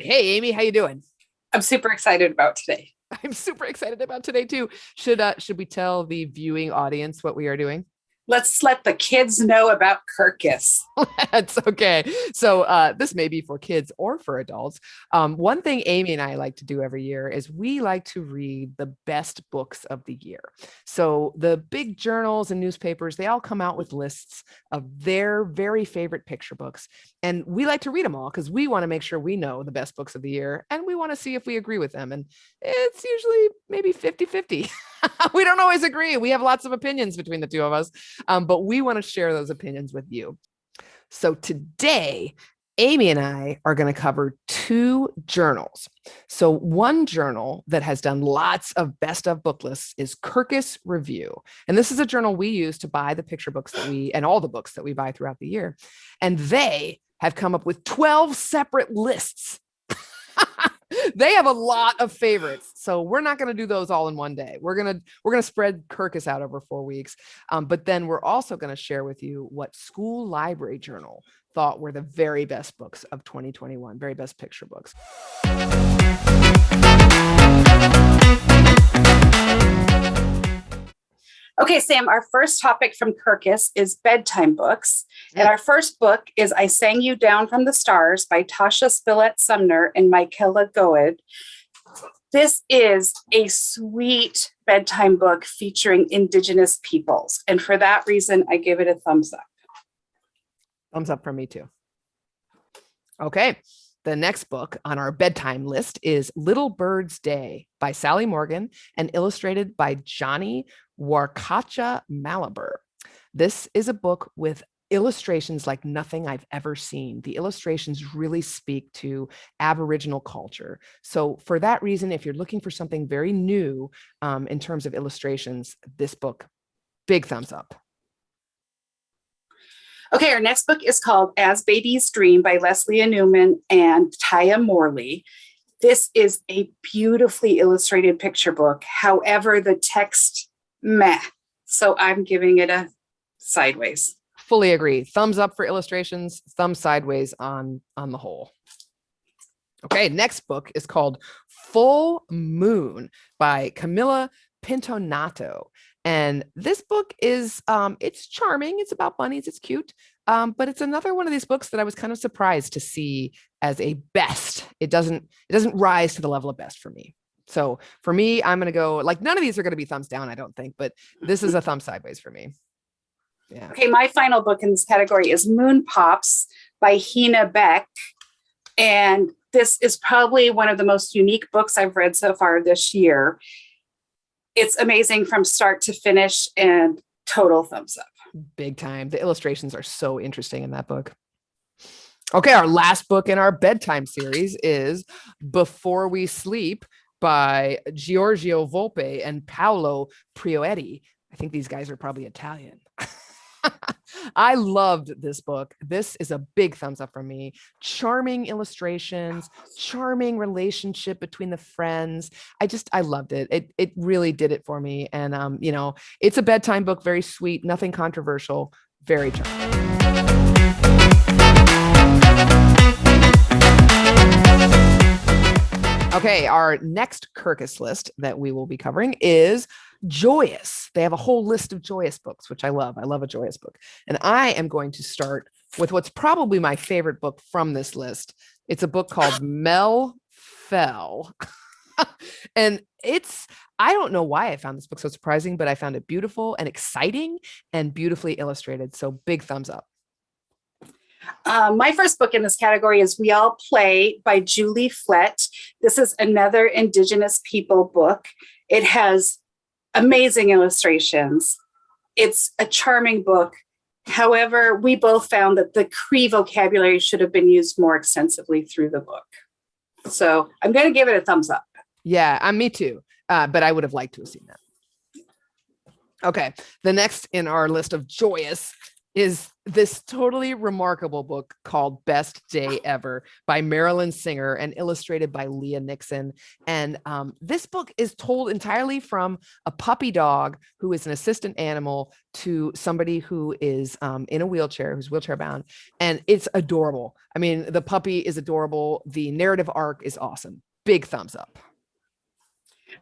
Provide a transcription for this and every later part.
Hey, Amy, how you doing? I'm super excited about today. I'm super excited about today too. Should we tell the viewing audience what we are doing? Let's let the kids know about Kirkus. That's okay. So this may be for kids or for adults. One thing Amy and I like to do every year is we like to read the best books of the year. So the big journals and newspapers, they all come out with lists of their very favorite picture books. And we like to read them all because we want to make sure we know the best books of the year and we want to see if we agree with them. And it's usually maybe 50-50. We don't always agree. We have lots of opinions between the two of us, but we want to share those opinions with you. So today, Amy and I are going to cover two journals. So one journal that has done lots of best of book lists is Kirkus Review. And this is a journal we use to buy the picture books and all the books that we buy throughout the year. And they have come up with 12 separate lists. They have a lot of favorites, so we're not going to do those all in one day. We're gonna spread Kirkus out over 4 weeks, but then we're also going to share with you what School Library Journal thought were the very best books of 2021, very best picture books. Okay, Sam, our first topic from Kirkus is bedtime books. And our first book is I Sang You Down from the Stars by Tasha Spillett Sumner and Michaela Goed. This is a sweet bedtime book featuring Indigenous peoples. And for that reason, I give it a thumbs up. Thumbs up from me too. Okay. The next book on our bedtime list is Little Bird's Day by Sally Morgan and illustrated by Johnny Warkacha Malabar. This is a book with illustrations like nothing I've ever seen. The illustrations really speak to Aboriginal culture. So for that reason, if you're looking for something very new in terms of illustrations, this book, big thumbs up. Okay, our next book is called As Babies Dream by Leslie Newman and Taya Morley. This is a beautifully illustrated picture book. However, the text, meh. So I'm giving it a sideways. Fully agree. Thumbs up for illustrations, thumb sideways on the whole. Okay, next book is called Full Moon by Camilla Pintonato. And this book is, it's charming. It's about bunnies. It's cute. But it's another one of these books that I was kind of surprised to see as a best. It doesn't rise to the level of best for me. So for me, I'm going to go, like, none of these are going to be thumbs down, I don't think, but this is a thumb sideways for me. Yeah. Okay, my final book in this category is Moon Pops by Hina Beck. And this is probably one of the most unique books I've read so far this year. It's amazing from start to finish and total thumbs up. Big time. The illustrations are so interesting in that book. Okay, our last book in our bedtime series is Before We Sleep by Giorgio Volpe and Paolo Prioetti. I think these guys are probably Italian. I loved this book. This is a big thumbs up from me. Charming illustrations, charming relationship between the friends. I loved it. It really did it for me. And it's a bedtime book, very sweet, nothing controversial, very charming. Okay, our next Kirkus list that we will be covering is Joyous. They have a whole list of Joyous books, which I love. I love a Joyous book. And I am going to start with what's probably my favorite book from this list. It's a book called Mel Fell. And I don't know why I found this book so surprising, but I found it beautiful and exciting and beautifully illustrated. So big thumbs up. My first book in this category is We All Play by Julie Flett. This is another Indigenous people book. It has amazing illustrations. It's a charming book. However, we both found that the Cree vocabulary should have been used more extensively through the book. So I'm going to give it a thumbs up. Yeah, me too. But I would have liked to have seen that. Okay, the next in our list of Joyous is this totally remarkable book called Best Day Ever by Marilyn Singer and illustrated by Leah Nixon. And this book is told entirely from a puppy dog who is an assistant animal to somebody who is in a wheelchair, who's wheelchair bound. And it's adorable. I mean, the puppy is adorable. The narrative arc is awesome. Big thumbs up.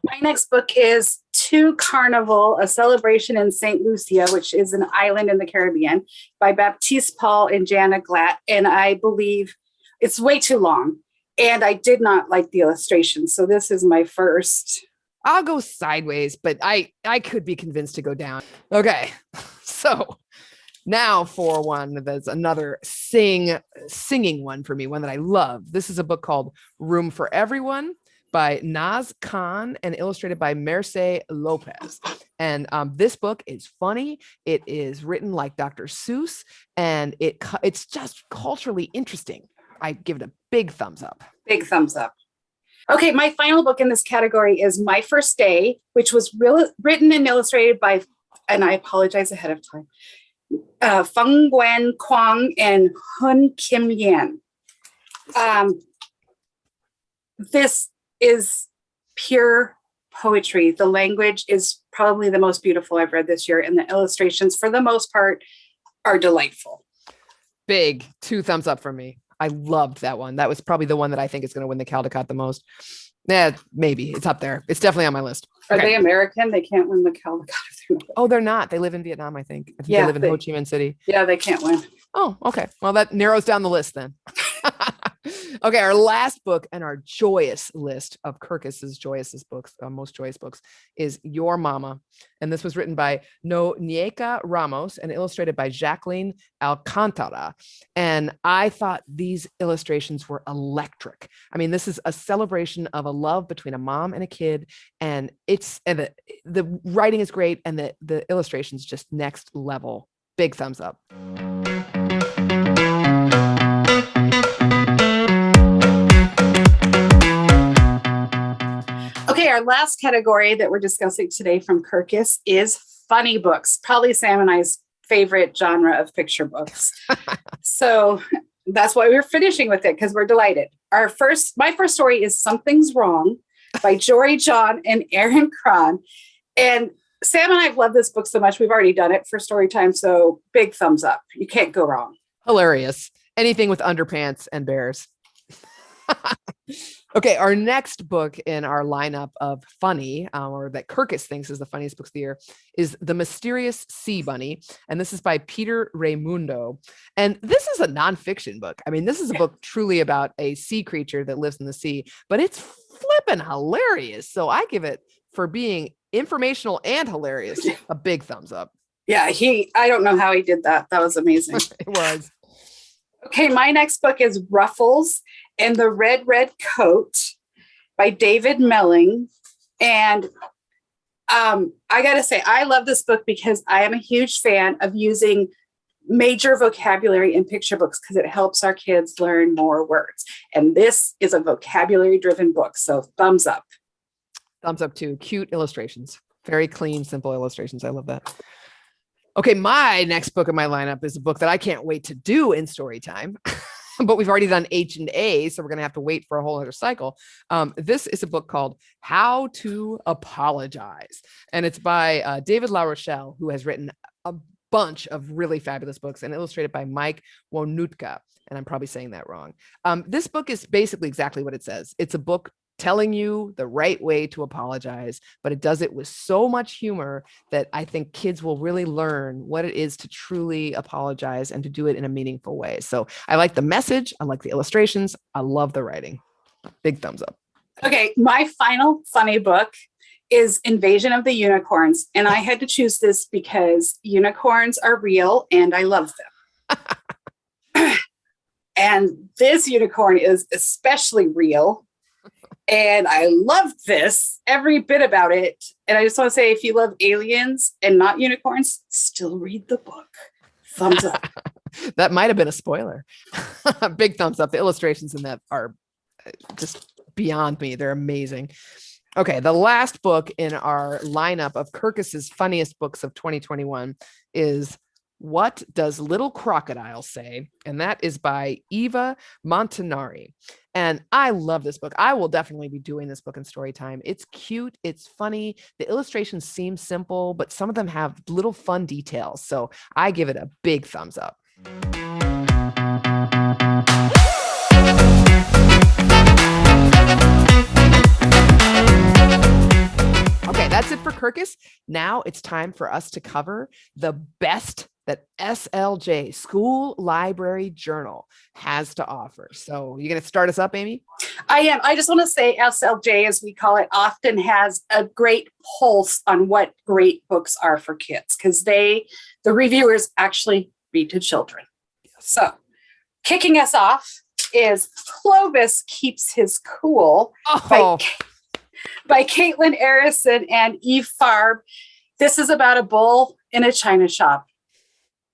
My next book is To Carnival, A Celebration in St. Lucia, which is an island in the Caribbean, by Baptiste Paul and Jana Glatt. And I believe it's way too long. And I did not like the illustrations. So this is my first. I'll go sideways, but I could be convinced to go down. Okay. So now for one that's another singing one for me, one that I love. This is a book called Room for Everyone by Naz Khan and illustrated by Merce Lopez. And this book is funny. It is written like Dr. Seuss, and it's just culturally interesting. I give it a big thumbs up. Big thumbs up. Okay, my final book in this category is My First Day, which was written and illustrated by, and I apologize ahead of time, Feng Gwen Kwang and Hun Kim Yan. This is pure poetry. The language is probably the most beautiful I've read this year, and the illustrations, for the most part, are delightful. Big 2 thumbs up from me. I loved that one. That was probably the one that I think is going to win the Caldecott the most. Yeah, maybe. It's up there. It's definitely on my list. Are they American? They can't win the Caldecott. Oh, they're not. They live in Vietnam, I think. They live in Ho Chi Minh City. Yeah, they can't win. Oh, okay. Well, that narrows down the list then. Okay, our last book and our joyous list of Kirkus's joyous books, most joyous books, is Your Mama. And this was written by No Nieka Ramos and illustrated by Jacqueline Alcantara. And I thought these illustrations were electric. I mean, this is a celebration of a love between a mom and a kid. And the writing is great, and the illustrations just next level. Big thumbs up. Okay, our last category that we're discussing today from Kirkus is funny books, probably Sam and I's favorite genre of picture books. So that's why we're finishing with it, because we're delighted. My first story is Something's Wrong by Jory John and Aaron Cron. And Sam and I have loved this book so much. We've already done it for story time. So big thumbs up. You can't go wrong. Hilarious. Anything with underpants and bears. Okay, our next book in our lineup of funny, or that Kirkus thinks is the funniest books of the year, is The Mysterious Sea Bunny. And this is by Peter Raimundo. And this is a nonfiction book. I mean, this is a book truly about a sea creature that lives in the sea, but it's flippin' hilarious. So I give it, for being informational and hilarious, a big thumbs up. Yeah, I don't know how he did that. That was amazing. It was. Okay, my next book is Ruffles and the Red Coat by David Melling. And I got to say, I love this book because I am a huge fan of using major vocabulary in picture books because it helps our kids learn more words. And this is a vocabulary-driven book, so thumbs up. Thumbs up too. Cute illustrations. Very clean, simple illustrations. I love that. Okay, my next book in my lineup is a book that I can't wait to do in story time, but we've already done H and A, so we're going to have to wait for a whole other cycle. This is a book called How to Apologize, and it's by David La Rochelle, who has written a bunch of really fabulous books and illustrated by Mike Wonutka, and I'm probably saying that wrong. This book is basically exactly what it says. It's a book telling you the right way to apologize, but it does it with so much humor that I think kids will really learn what it is to truly apologize and to do it in a meaningful way. So I like the message. I like the illustrations. I love the writing. Big thumbs up. Okay, my final funny book is Invasion of the Unicorns. And I had to choose this because unicorns are real and I love them. And this unicorn is especially real. And I loved this, every bit about it. And I just want to say, if you love aliens and not unicorns, still read the book. Thumbs up. That might have been a spoiler. Big thumbs up. The illustrations in that are just beyond me. They're amazing. Okay, the last book in our lineup of Kirkus's funniest books of 2021 is What Does Little Crocodile Say? And that is by Eva Montanari. And I love this book. I will definitely be doing this book in story time. It's cute. It's funny. The illustrations seem simple, but some of them have little fun details. So I give it a big thumbs up. Okay, that's it for Kirkus. Now it's time for us to cover the best that SLJ, School Library Journal, has to offer. So you're going to start us up, Aimee? I am. I just want to say SLJ, as we call it, often has a great pulse on what great books are for kids, because the reviewers actually read to children. So kicking us off is Clovis Keeps His Cool by Caitlin Arison and Eve Farb. This is about a bull in a china shop.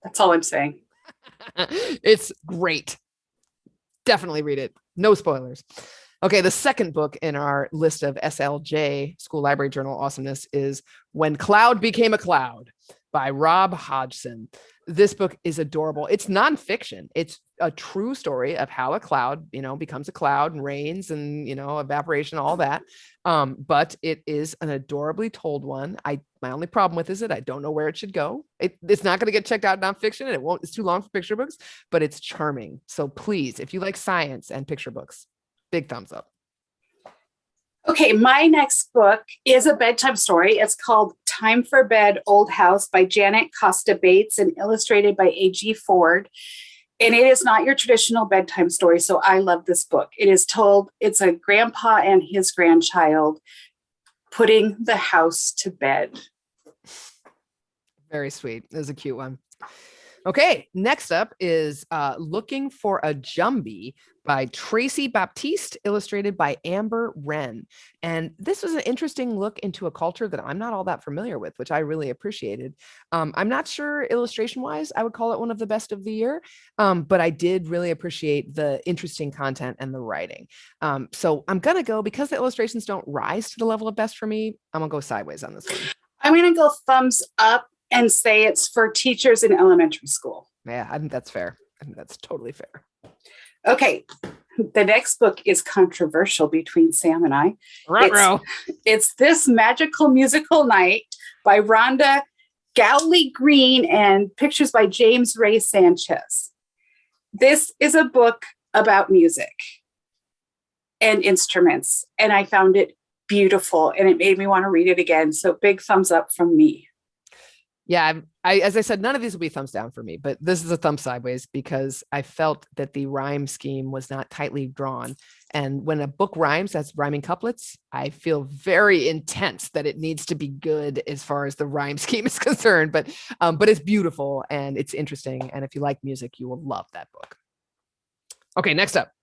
That's all I'm saying. It's great. Definitely read it. No spoilers. Okay, the second book in our list of SLJ, School Library Journal awesomeness, is When Cloud Became a Cloud by Rob Hodgson. This book is adorable. It's nonfiction. It's a true story of how a cloud, becomes a cloud and rains and, evaporation, all that. But it is an adorably told one. My only problem with is I don't know where it should go. It's not going to get checked out nonfiction, and it's too long for picture books, but it's charming. So please, if you like science and picture books, big thumbs up. Okay, my next book is a bedtime story. It's called Time for Bed, Old House by Janet Costa Bates and illustrated by A.G. Ford. And it is not your traditional bedtime story, so I love this book. It's a grandpa and his grandchild putting the house to bed. Very sweet. It was a cute one. Okay, next up is Looking for a Jumbie by Tracy Baptiste, illustrated by Amber Wren. And this was an interesting look into a culture that I'm not all that familiar with, which I really appreciated. I'm not sure illustration-wise, I would call it one of the best of the year, but I did really appreciate the interesting content and the writing. So I'm going to go, because the illustrations don't rise to the level of best for me, I'm going to go sideways on this one. I'm going to go thumbs up and say it's for teachers in elementary school. Yeah, I think that's fair. I think that's totally fair. Okay, the next book is controversial between Sam and I. It's This Magical Musical Night by Rhonda Gowley Green and pictures by James Ray Sanchez. This is a book about music and instruments, and I found it beautiful, and it made me want to read it again. So big thumbs up from me. Yeah, as I said, none of these will be thumbs down for me, but this is a thumb sideways because I felt that the rhyme scheme was not tightly drawn. And when a book rhymes, that's rhyming couplets, I feel very intense that it needs to be good as far as the rhyme scheme is concerned. But it's beautiful and it's interesting. And if you like music, you will love that book. Okay, next up,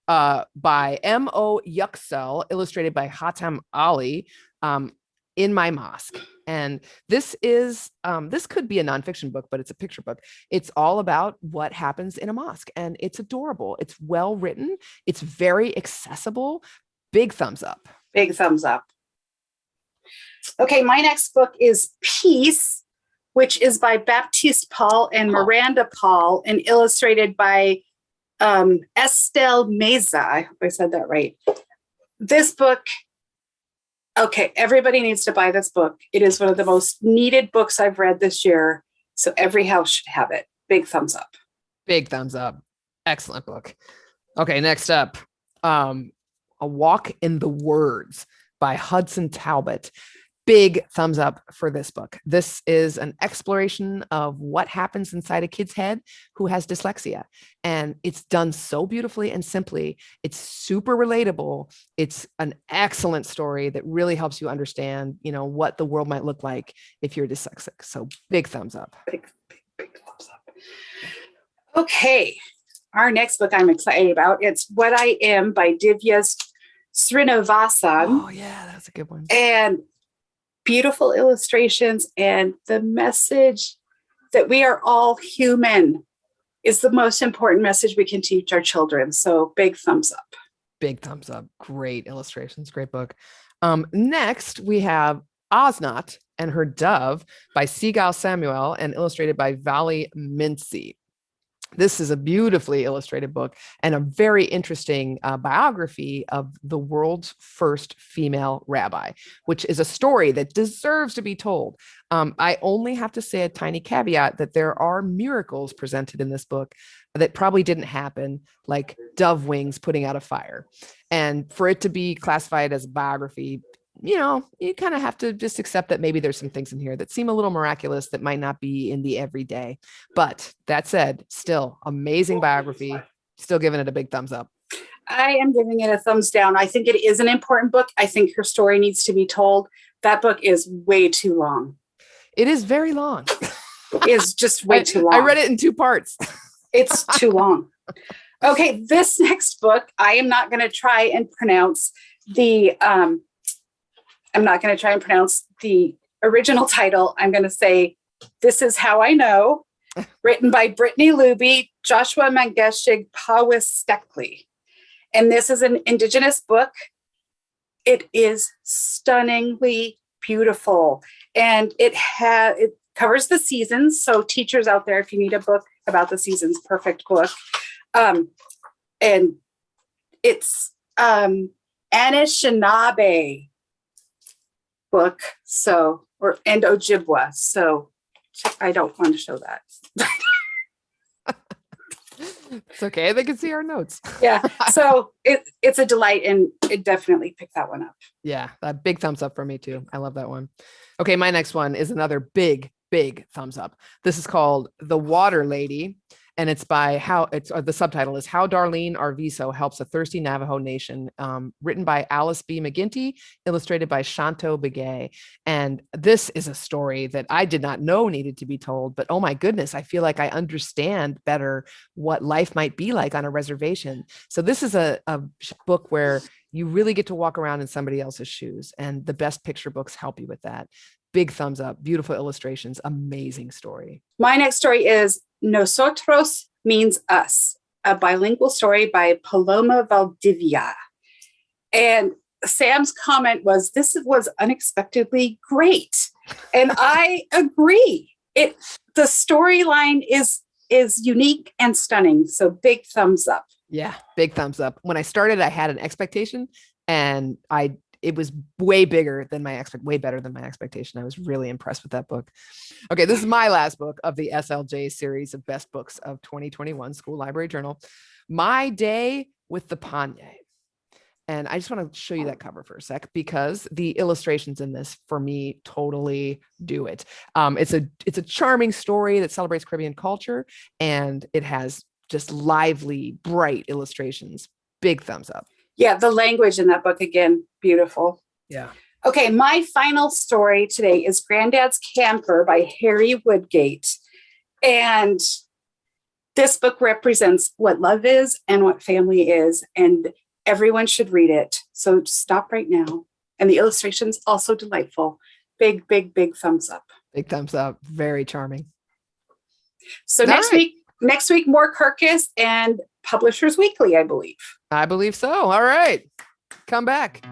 by M.O. Yuxel, illustrated by Hatem Ali, In My Mosque. And this could be a nonfiction book, but it's a picture book. It's all about what happens in a mosque, and it's adorable. It's well written. It's very accessible. Big thumbs up. Big thumbs up. Okay, my next book is Peace, which is by Baptiste Paul and Miranda Paul and illustrated by Estelle Meza. I hope I said that right. This book, okay, everybody needs to buy this book. It is one of the most needed books I've read this year. So every house should have it. Big thumbs up. Big thumbs up. Excellent book. Okay, next up, A Walk in the Words by Hudson Talbot. Big thumbs up for this book. This is an exploration of what happens inside a kid's head who has dyslexia. And it's done so beautifully and simply. It's super relatable. It's an excellent story that really helps you understand, what the world might look like if you're dyslexic. So big thumbs up. Big thumbs up. Okay. Our next book I'm excited about. It's What I Am by Divya Srinivasan. Oh yeah, that's a good one. And beautiful illustrations, and the message that we are all human is the most important message we can teach our children. So big thumbs up. Big thumbs up. Great illustrations. Great book. Next, we have Osnot and Her Dove by Seagal Samuel and illustrated by Vali Mincy. This is a beautifully illustrated book and a very interesting biography of the world's first female rabbi, which is a story that deserves to be told. I only have to say a tiny caveat that there are miracles presented in this book that probably didn't happen, like dove wings putting out a fire. And for it to be classified as a biography, you kind of have to just accept that maybe there's some things in here that seem a little miraculous that might not be in the everyday. But that said, still amazing biography, still giving it a big thumbs up. I am giving it a thumbs down. I think it is an important book. I think her story needs to be told. That book is way too long. It is very long. It is just way too long. I read it in 2 parts. It's too long. Okay, this next book, I am not going to try and pronounce the original title. I'm going to say, This Is How I Know, written by Brittany Luby, Joshua Mangeshig, Powis-Steckley. And this is an Indigenous book. It is stunningly beautiful. And it covers the seasons. So teachers out there, if you need a book about the seasons, perfect book. And it's Anishinaabe book, and Ojibwa. So I don't want to show that. It's okay. They can see our notes. Yeah. So it's a delight, and it definitely picked that one up. Yeah. A big thumbs up for me too. I love that one. Okay. My next one is another big thumbs up. This is called The Water Lady. And it's the subtitle is How Darlene Arvizo Helps a Thirsty Navajo Nation, written by Alice B. McGinty, illustrated by Shanto Begay. And this is a story that I did not know needed to be told, but oh my goodness, I feel like I understand better what life might be like on a reservation. So this is a book where you really get to walk around in somebody else's shoes, and the best picture books help you with that. Big thumbs up, beautiful illustrations, amazing story. My next story is Nosotros Means Us, a bilingual story by Paloma Valdivia. And Sam's comment was, this was unexpectedly great. And I agree. The storyline is unique and stunning. So big thumbs up. Yeah, big thumbs up. When I started, I had an expectation, and it was way better than my expectation. I was really impressed with that book. Okay, this is my last book of the SLJ series of best books of 2021 School Library Journal, My Day with the Panye. And I just want to show you that cover for a sec, because the illustrations in this for me totally do it. It's a charming story that celebrates Caribbean culture, and it has just lively, bright illustrations. Big thumbs up. Yeah, the language in that book, again, beautiful. Yeah. Okay, my final story today is Granddad's Camper by Harry Woodgate. And this book represents what love is and what family is, and everyone should read it. So stop right now. And the illustrations also delightful. Big thumbs up. Big thumbs up. Very charming. So next week, more Kirkus and Publishers Weekly, I believe. I believe so. All right. Come back.